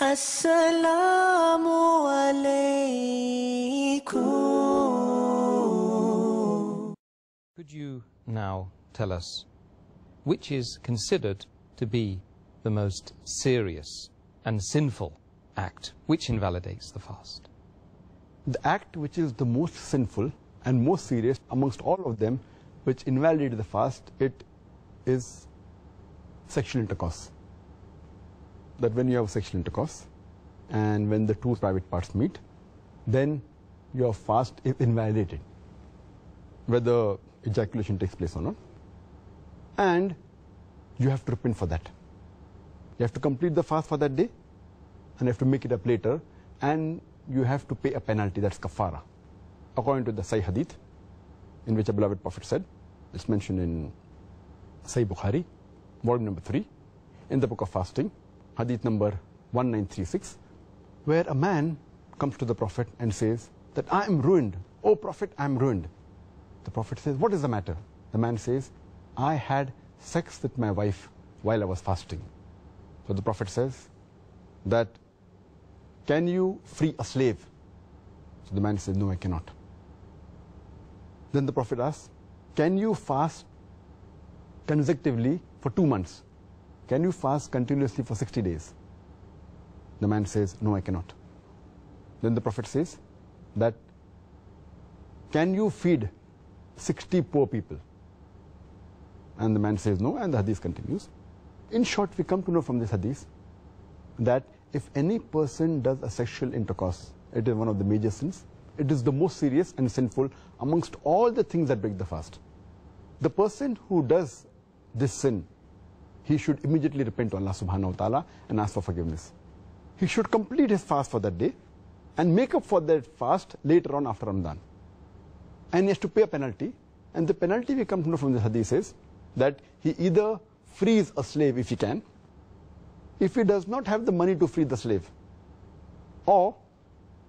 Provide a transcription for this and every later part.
Assalamu alaikum. Could you now tell us which is considered to be the most serious and sinful act which invalidates the fast? The act which is the most sinful and most serious amongst all of them which invalidates the fast, it is sexual intercourse. That when you have sexual intercourse and when the two private parts meet, then your fast is invalidated, whether ejaculation takes place or not, and you have to repent for that. You have to complete the fast for that day and you have to make it up later, and you have to pay a penalty, that's kafara, according to the Sahih Hadith, in which a beloved Prophet said, it's mentioned in Sahih Bukhari, volume number 3, in the book of fasting, Hadith number 1936, where a man comes to the Prophet and says that I am ruined. Oh Prophet, I am ruined. The Prophet says, what is the matter? The man says, I had sex with my wife while I was fasting. So the Prophet says that, can you free a slave? So the man says, no, I cannot. Then the Prophet asks, can you fast consecutively for 2 months? Can you fast continuously for 60 days? The man says, no, I cannot. Then the Prophet says that, can you feed 60 poor people? And the man says no, and the hadith continues. In short, we come to know from this hadith that if any person does a sexual intercourse, it is one of the major sins. It is the most serious and sinful amongst all the things that break the fast. The person who does this sin, he should immediately repent to Allah subhanahu wa ta'ala and ask for forgiveness. He should complete his fast for that day and make up for that fast later on after Ramadan. And he has to pay a penalty, and the penalty we come to know from the hadith is that he either frees a slave if he can, if he does not have the money to free the slave, or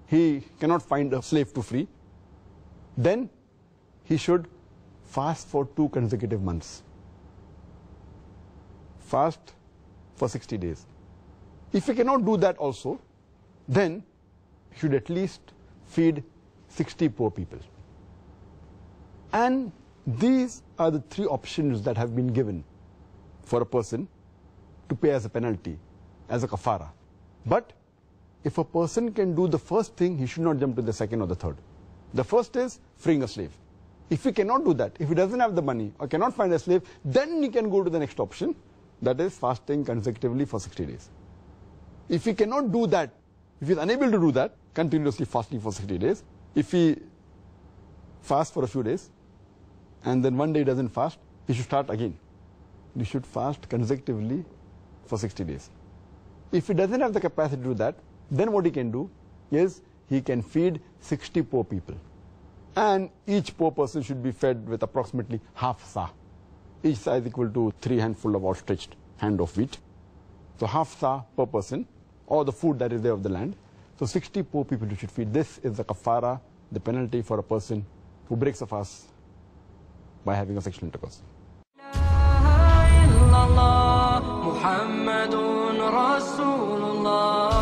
he cannot find a slave to free, then he should fast for 2 consecutive months. Fast for 60 days. If he cannot do that also, then he should at least feed 60 poor people. And these are the 3 options that have been given for a person to pay as a penalty, as a kafara. But if a person can do the first thing, he should not jump to the second or the third. The first is freeing a slave. If he cannot do that, if he doesn't have the money or cannot find a slave, then he can go to the next option, that is fasting consecutively for 60 days. If he cannot do that, if he is unable to do that, continuously fasting for 60 days, if he fasts for a few days and then one day he doesn't fast, he should start again. He should fast consecutively for 60 days. If he doesn't have the capacity to do that, then what he can do is he can feed 60 poor people. And each poor person should be fed with approximately half sa. Each sa is equal to 3 handfuls of outstretched hand of wheat. So half sa per person, or the food that is there of the land. So 60 poor people you should feed. This is the kafara, the penalty for a person who breaks a fast by having a sexual intercourse. Muhammadun Rasulullah.